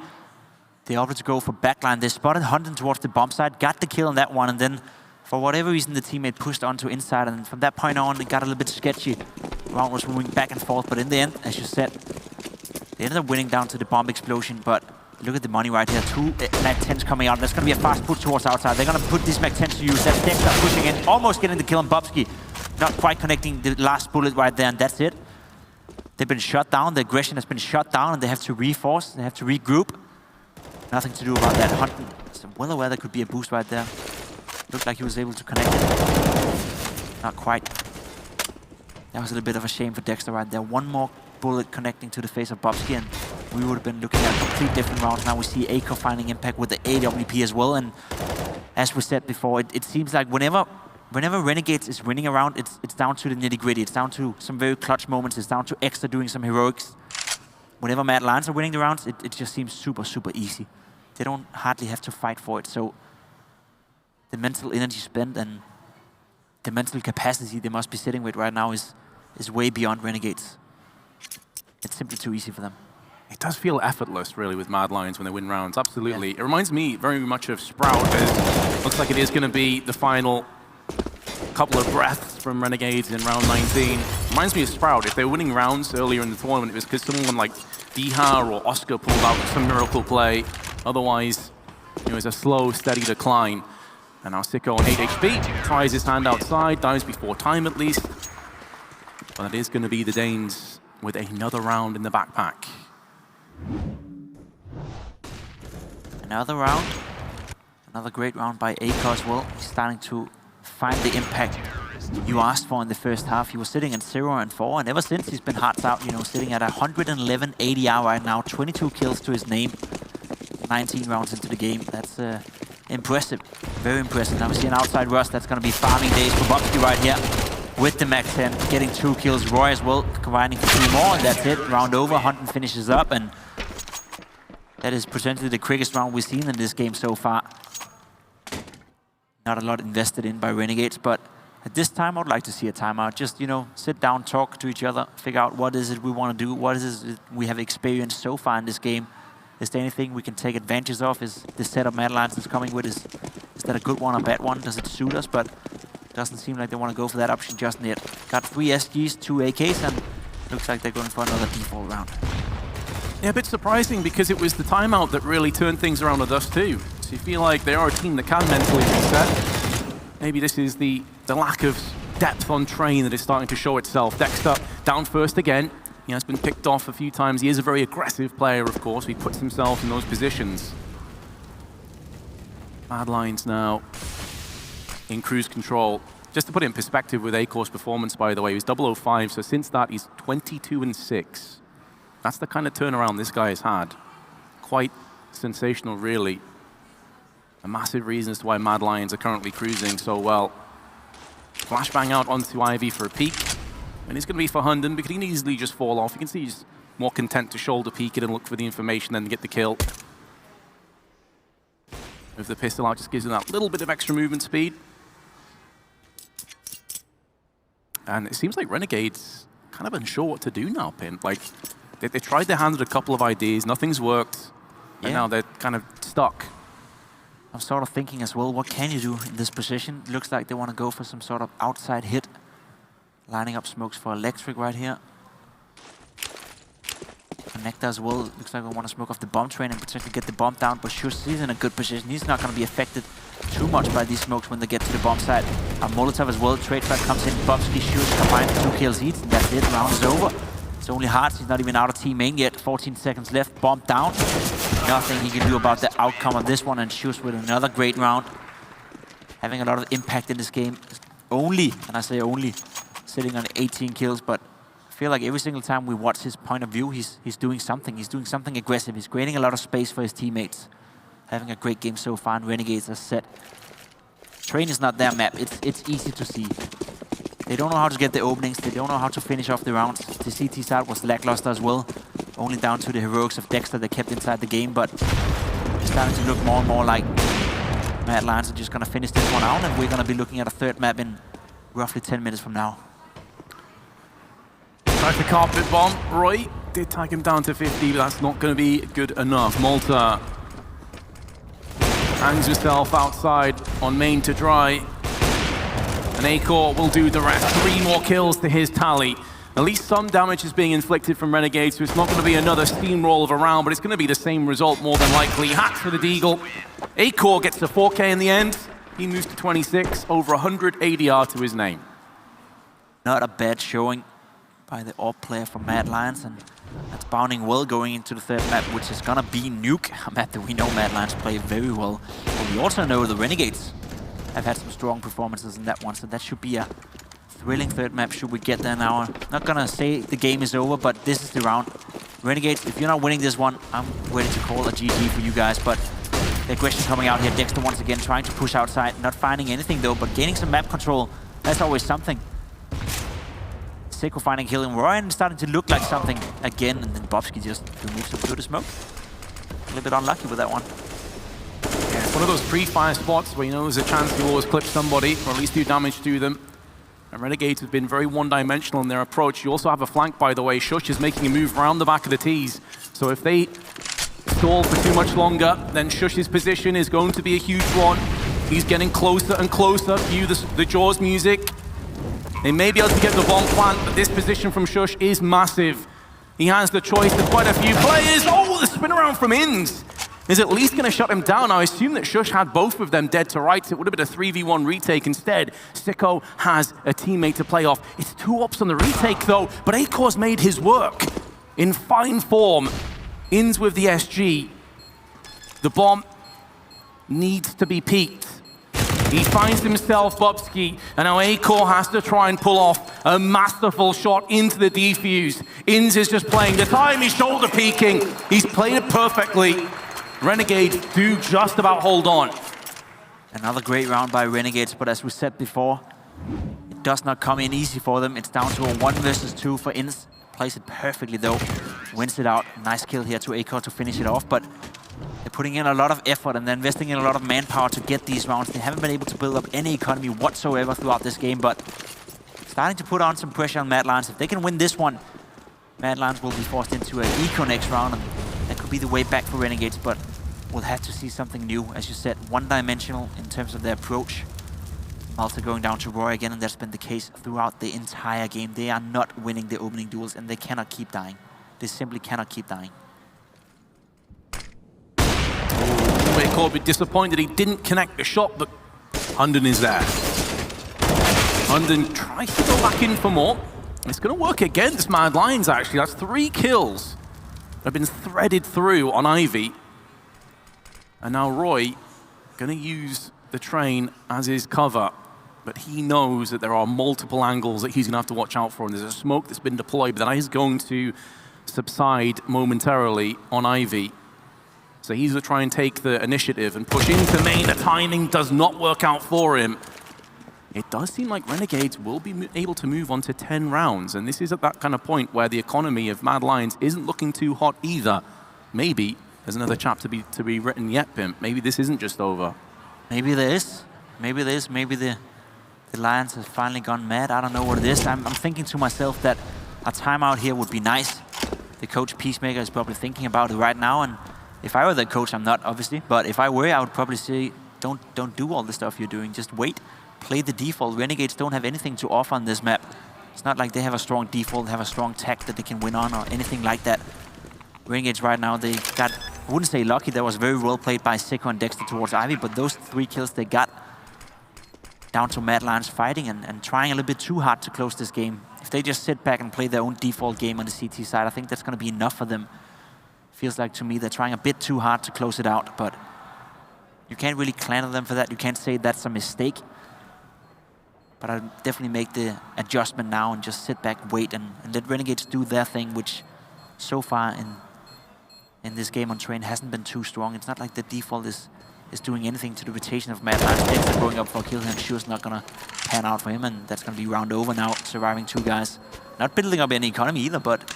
They opted to go for backline. They spotted Hunting towards the bomb side, got the kill on that one, and then for whatever reason, the teammate pushed onto inside, and from that point on, it got a little bit sketchy. The round was moving back and forth, but in the end, as you said, they ended up winning down to the bomb explosion. But look at the money right here. 2 Mac-10s coming out. There's going to be a fast push towards outside. They're going to put these Mac-10s to use. That's Dexter pushing in, almost getting the kill on Bubsky. Not quite connecting the last bullet right there, and that's it. They've been shut down. The aggression has been shut down, and they have to reforce. They have to regroup. Nothing to do about that. Hunting is well aware there could be a boost right there. Looked like he was able to connect it. Not quite. That was a little bit of a shame for Dexter right there. One more bullet connecting to the face of Bubsky, and we would have been looking at complete different rounds. Now we see Acor finding impact with the AWP as well, and as we said before, it seems like whenever Renegades is winning a round, it's down to the nitty-gritty. It's down to some very clutch moments. It's down to Extra doing some heroics. Whenever Mad Lions are winning the rounds, it just seems super, super easy. They don't hardly have to fight for it, so the mental energy spent and the mental capacity they must be sitting with right now is way beyond Renegades. It's simply too easy for them. It does feel effortless, really, with Mad Lions when they win rounds. Absolutely. Yeah. It reminds me very much of Sprout. It looks like it is going to be the final couple of breaths from Renegades in round 19. Reminds me of Sprout. If they were winning rounds earlier in the tournament, it was because someone like Dihar or Oscar pulled out some miracle play. Otherwise, it was a slow, steady decline. And now Sicko on 8 HP, tries his hand outside, dies before time at least. But it is going to be the Danes with another round in the backpack. Another round. Another great round by Acor as well. He's starting to find the impact you asked for in the first half. He was sitting at 0-4, and ever since he's been hearts out, you know, sitting at 111 ADR right now, 22 kills to his name, 19 rounds into the game. That's impressive, very impressive. Now we see an outside rush. That's going to be farming days for Bubsky right here with the Mac-10, getting 2 kills. Roy as well, combining for 2 more, and that's it. Round over, Hunting finishes up, and that is potentially the quickest round we've seen in this game so far. Not a lot invested in by Renegades, but at this time, I would like to see a timeout. Just, you know, sit down, talk to each other, figure out what is it we want to do, what is it we have experienced so far in this game. Is there anything we can take advantage of? Is the setup Mad Lions is coming with, is that a good one or bad one? Does it suit us? But it doesn't seem like they want to go for that option just yet. Got 3 SGs, 2 AKs, and looks like they're going for another default round. Yeah, a bit surprising because it was the timeout that really turned things around with us too. So you feel like they are a team that can mentally reset. Maybe this is the lack of depth on train that is starting to show itself. Dexter down first again. He has been picked off a few times. He is a very aggressive player, of course. He puts himself in those positions. Mad Lions now in cruise control. Just to put it in perspective with Acor's performance, by the way, he was 005, so since that he's 22-6. That's the kind of turnaround this guy has had. Quite sensational, really. A massive reason as to why Mad Lions are currently cruising so well. Flashbang out onto Ivy for a peek. And it's going to be for Hunden because he can easily just fall off. You can see he's more content to shoulder peek it and look for the information than get the kill. With the pistol out, just gives him that little bit of extra movement speed. And it seems like Renegades kind of unsure what to do now, Pin. Like, they tried their hand at a couple of ideas, nothing's worked, and now they're kind of stuck. I'm sort of thinking as well, what can you do in this position? It looks like they want to go for some sort of outside hit. Lining up smokes for Electric right here. Nectar as well. Looks like we want to smoke off the bomb train and potentially get the bomb down, but Shush is in a good position. He's not going to be affected too much by these smokes when they get to the bomb site. A Molotov as well. Trade frag comes in. Bobsky, Shush combined 2 kills each, and that's it. Round is over. It's only Hearts. He's not even out of team main yet. 14 seconds left. Bomb down. Nothing he can do about the outcome of this one, and Shush with another great round. Having a lot of impact in this game. Only, and I say only, sitting on 18 kills, but I feel like every single time we watch his point of view, he's doing something. He's doing something aggressive. He's creating a lot of space for his teammates. Having a great game so far, and Renegades, as said. Train is not their map. It's easy to see. They don't know how to get the openings. They don't know how to finish off the rounds. The CT start was lackluster as well. Only down to the heroics of Dexter they kept inside the game, but it's starting to look more and more like Mad Lions are just going to finish this one out, and we're going to be looking at a third map in roughly 10 minutes from now. Tried the carpet bomb. Roy did tag him down to 50, but that's not going to be good enough. Malta hangs himself outside on main to dry. And Acor will do the rest. 3 more kills to his tally. At least some damage is being inflicted from Renegades, so it's not going to be another steamroll of a round, but it's going to be the same result more than likely. Hats for the Deagle. Acor gets to 4K in the end. He moves to 26, over 100 ADR to his name. Not a bad showing by the AWP player from Mad Lions, and that's bounding well going into the third map, which is going to be Nuke, a map that we know Mad Lions play very well. But we also know the Renegades have had some strong performances in that one, so that should be a thrilling third map should we get there now. I'm not gonna say the game is over, but this is the round. Renegades, if you're not winning this one, I'm ready to call a GG for you guys, but the aggression coming out here. Dexter once again trying to push outside, not finding anything though, but gaining some map control. That's always something. Seiko finding kill in Roy and starting to look like something again, and then Bobsky just removes him through the smoke. A little bit unlucky with that one. Yeah, it's one of those pre-fire spots where you know there's a chance you always clip somebody, or at least do damage to them. And Renegades have been very one-dimensional in their approach. You also have a flank, by the way. Shush is making a move around the back of the T's. So if they stall for too much longer, then Shush's position is going to be a huge one. He's getting closer and closer. View the Jaws music. They may be able to get the bomb plant, but this position from Shush is massive. He has the choice of quite a few players. Oh, the spin around from Inns is at least going to shut him down. I assume that Shush had both of them dead to rights. It would have been a 3v1 retake instead. Sicko has a teammate to play off. It's 2 ops on the retake though, but Acor's made his work in fine form. Inns with the SG. The bomb needs to be peaked. He finds himself Bobsky, and now Acor has to try and pull off a masterful shot into the defuse. Inns is just playing the time, he's shoulder peeking. He's played it perfectly. Renegades do just about hold on. Another great round by Renegades, but as we said before, it does not come in easy for them. It's down to a 1 versus 2 for Inns. Plays it perfectly though, wins it out. Nice kill here to Acor to finish it off, but they're putting in a lot of effort and they're investing in a lot of manpower to get these rounds. They haven't been able to build up any economy whatsoever throughout this game, but starting to put on some pressure on Mad Lions. If they can win this one, Mad Lions will be forced into an eco next round, and that could be the way back for Renegades, but we'll have to see something new. As you said, one-dimensional in terms of their approach. Malta going down to Roy again, and that's been the case throughout the entire game. They are not winning the opening duels, and they cannot keep dying. They simply cannot keep dying. Acor a bit disappointed he didn't connect the shot, but Hunden is there. Hunden tries to go back in for more. It's going to work against Mad Lions, actually. That's 3 kills that have been threaded through on Ivy. And now Roy going to use the train as his cover, but he knows that there are multiple angles that he's going to have to watch out for, and there's a smoke that's been deployed, but that is going to subside momentarily on Ivy. So he's going to try and take the initiative and push into main. The timing does not work out for him. It does seem like Renegades will be able to move on to 10 rounds, and this is at that kind of point where the economy of Mad Lions isn't looking too hot either. Maybe there's another chapter to be written yet, Pimp. Maybe this isn't just over. Maybe there is. Maybe there is. Maybe the Lions have finally gone mad. I don't know what it is. I'm thinking to myself that a timeout here would be nice. The coach Peacemaker is probably thinking about it right now, and if I were the coach, I'm not, obviously, but if I were, I would probably say, don't do all the stuff you're doing. Just wait. Play the default. Renegades don't have anything to offer on this map. It's not like they have a strong default, have a strong tech that they can win on or anything like that. Renegades right now, they got, I wouldn't say lucky, that was very well played by Seiko and Dexter towards Ivy, but those 3 kills they got down to Mad Lions fighting and trying a little bit too hard to close this game. If they just sit back and play their own default game on the CT side, I think that's going to be enough for them. Feels like to me they're trying a bit too hard to close it out, but you can't really clan them for that. You can't say that's a mistake. But I'd definitely make the adjustment now and just sit back, wait, and let Renegades do their thing, which so far in this game on Train hasn't been too strong. It's not like the default is doing anything to the rotation of Mad Lions. Dexter going up for a kill, and sure it's not gonna pan out for him, and that's gonna be round over now, surviving 2 guys. Not building up any economy either, but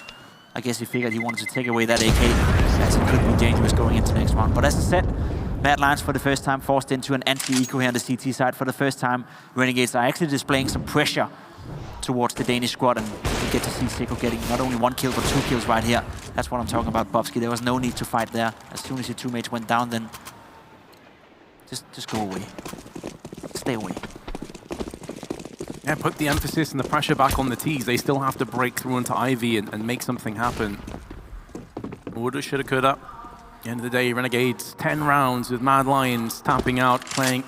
I guess he figured he wanted to take away that AK, as it could be dangerous going into next round. But as I said, Mad Lions for the first time forced into an anti-eco here on the CT side. For the first time, Renegades are actually displaying some pressure towards the Danish squad, and you get to see Seiko getting not only 1 kill, but 2 kills right here. That's what I'm talking about, Bobsky. There was no need to fight there. As soon as your 2 mates went down, then just go away. Stay away. Yeah, put the emphasis and the pressure back on the T's. They still have to break through into Ivy and make something happen. Woulda, shoulda, coulda. At the end of the day, Renegades, 10 rounds with Mad Lions tapping out, playing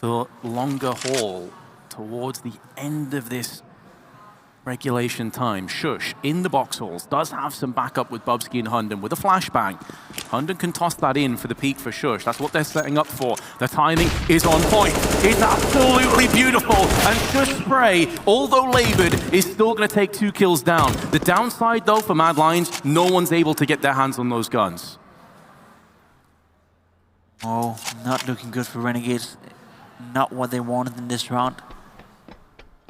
the longer haul towards the end of this regulation time. Shush, in the box halls, does have some backup with Bubsky and Hunden with a flashbang. Hunden can toss that in for the peak for Shush. That's what they're setting up for. The timing is on point. It's absolutely beautiful. And Shush Spray, although labored, is still going to take 2 kills down. The downside, though, for Mad Lions, no one's able to get their hands on those guns. Oh, not looking good for Renegades. Not what they wanted in this round.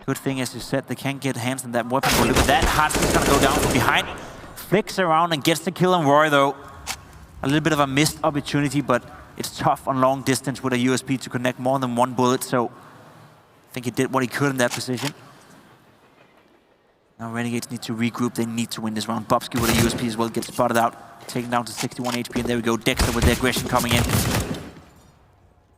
Good thing, as you said, they can't get hands on that weapon. But look at that, Hart's gonna go down from behind. Flicks around and gets the kill on Roy, though. A little bit of a missed opportunity, but it's tough on long distance with a USP to connect more than 1 bullet, so I think he did what he could in that position. Now Renegades need to regroup, they need to win this round. Bobsky with a USP as well gets spotted out, taken down to 61 HP, and there we go, Dexter with the aggression coming in.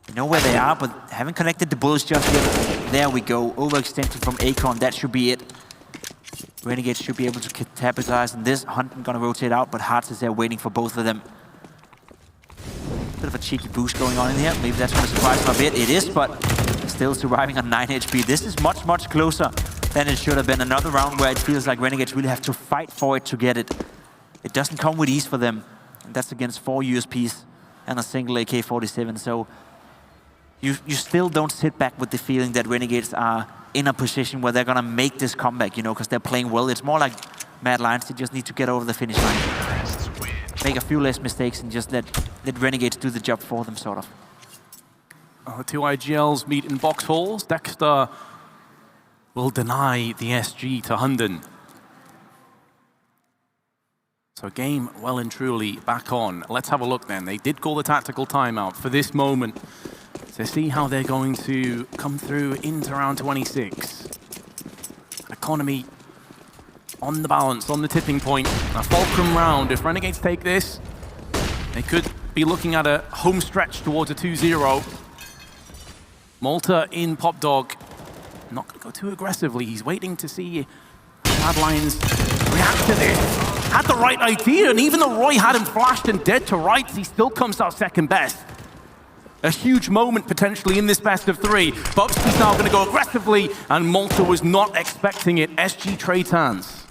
They know where they are, but haven't connected the bullets just yet. There we go, overextension from Akon, that should be it. Renegades should be able to capitalize on this. Hunt gonna rotate out, but Hearts is there waiting for both of them. Bit of a cheeky boost going on in here. Maybe that's gonna surprise him a bit. It is, but still surviving on 9 HP. This is much, much closer than it should have been. Another round where it feels like Renegades really have to fight for it to get it. It doesn't come with ease for them. And that's against 4 USPs and a single AK-47. So you still don't sit back with the feeling that Renegades are in a position where they're gonna make this comeback, you know, because they're playing well. It's more like Mad Lions, they just need to get over the finish line. Make a few less mistakes and just let Renegades do the job for them, sort of. The 2 IGLs meet in box halls. Dexter will deny the SG to Hunden. So game well and truly back on. Let's have a look then. They did call the tactical timeout for this moment to see how they're going to come through into round 26. Economy on the balance, on the tipping point. A fulcrum round. If Renegades take this, they could be looking at a home stretch towards a 2-0. Malta in Pop Dog. Not going to go too aggressively. He's waiting to see Mad Lions react to this. Had the right idea, and even though Roy had him flashed and dead to rights, he still comes out second best. A huge moment potentially in this best of 3. Bubsky's now going to go aggressively, and Malta was not expecting it. SG trades hands.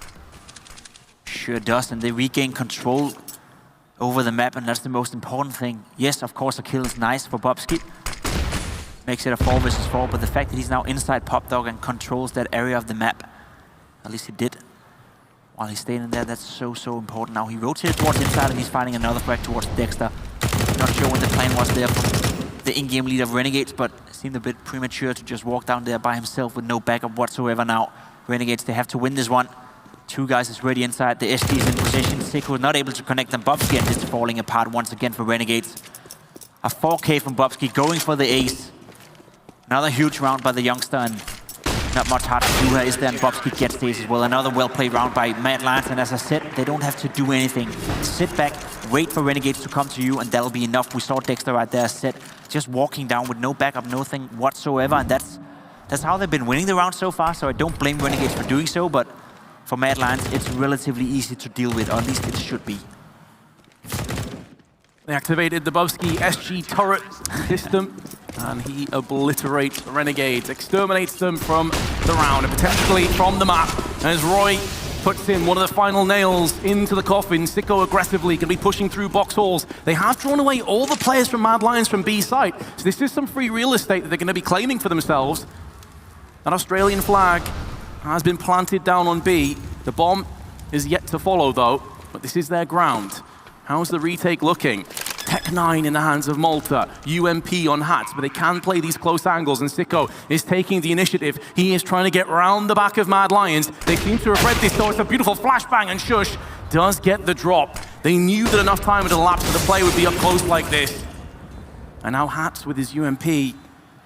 Sure does, and they regain control over the map, and that's the most important thing. Yes, of course, a kill is nice for Bobsky. Makes it a 4 versus 4, but the fact that he's now inside Pop Dog and controls that area of the map, at least he did, while he's staying in there, that's so, so important. Now he rotated towards inside, and he's finding another frag towards Dexter. Not sure when the plan was there from the in-game lead of Renegades, but it seemed a bit premature to just walk down there by himself with no backup whatsoever now. Renegades, they have to win this one. 2 guys is ready inside, the SG is in position. Seiko not able to connect them. Bobsky, and it's falling apart once again for Renegades. A 4K from Bobsky going for the ace. Another huge round by the youngster, and not much hard to do here, is there? And Bobsky gets the ace as well. Another well-played round by Mad Lions, and as I said, they don't have to do anything. Sit back, wait for Renegades to come to you, and that'll be enough. We saw Dexter right there, set, just walking down with no backup, nothing whatsoever, and that's how they've been winning the round so far, so I don't blame Renegades for doing so, but for Mad Lions, it's relatively easy to deal with, or at least it should be. They activated the Bubsky SG turret system, and he obliterates Renegades, exterminates them from the round, and potentially from the map. And as Roy puts in one of the final nails into the coffin, Sicko aggressively can be pushing through box halls. They have drawn away all the players from Mad Lions from B site, so this is some free real estate that they're going to be claiming for themselves. An Australian flag has been planted down on B. The bomb is yet to follow though, but this is their ground. How's the retake looking? Tech 9 in the hands of Malta, UMP on Hats, but they can play these close angles, and Sicko is taking the initiative. He is trying to get round the back of Mad Lions. They seem to have read this, though. It's a beautiful flashbang, and Shush does get the drop. They knew that enough time had elapsed for the play would be up close like this. And now Hats with his UMP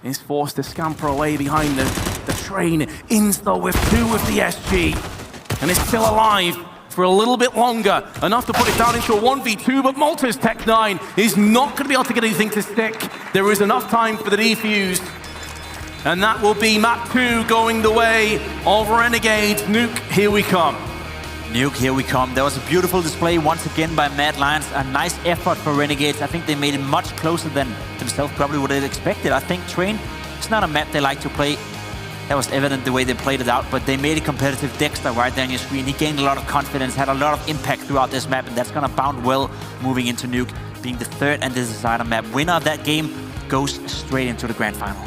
is forced to scamper away behind the train. Insta with 2 with the SG, and is still alive for a little bit longer, enough to put it down into a 1v2, but Malta's Tech 9 is not going to be able to get anything to stick. There is enough time for the defuse, and that will be map 2 going the way of Renegades. Nuke, here we come. Nuke, here we come. There was a beautiful display once again by Mad Lions. A nice effort for Renegades. I think they made it much closer than themselves probably would have expected. I think Train, it's not a map they like to play. That was evident the way they played it out, but they made it competitive. Dexter right there on your screen, he gained a lot of confidence, had a lot of impact throughout this map, and that's gonna bound well moving into Nuke, being the third and decider map. Winner of that game goes straight into the grand final.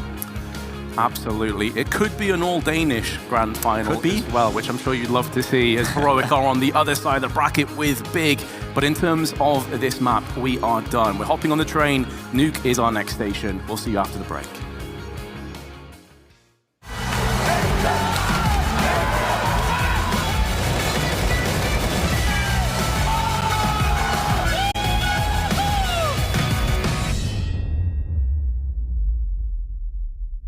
Absolutely. It could be an all-Danish grand final Could be. as well, which I'm sure you'd love to see, as Heroic are on the other side of the bracket with Big. But in terms of this map, we are done. We're hopping on the train. Nuke is our next station. We'll see you after the break.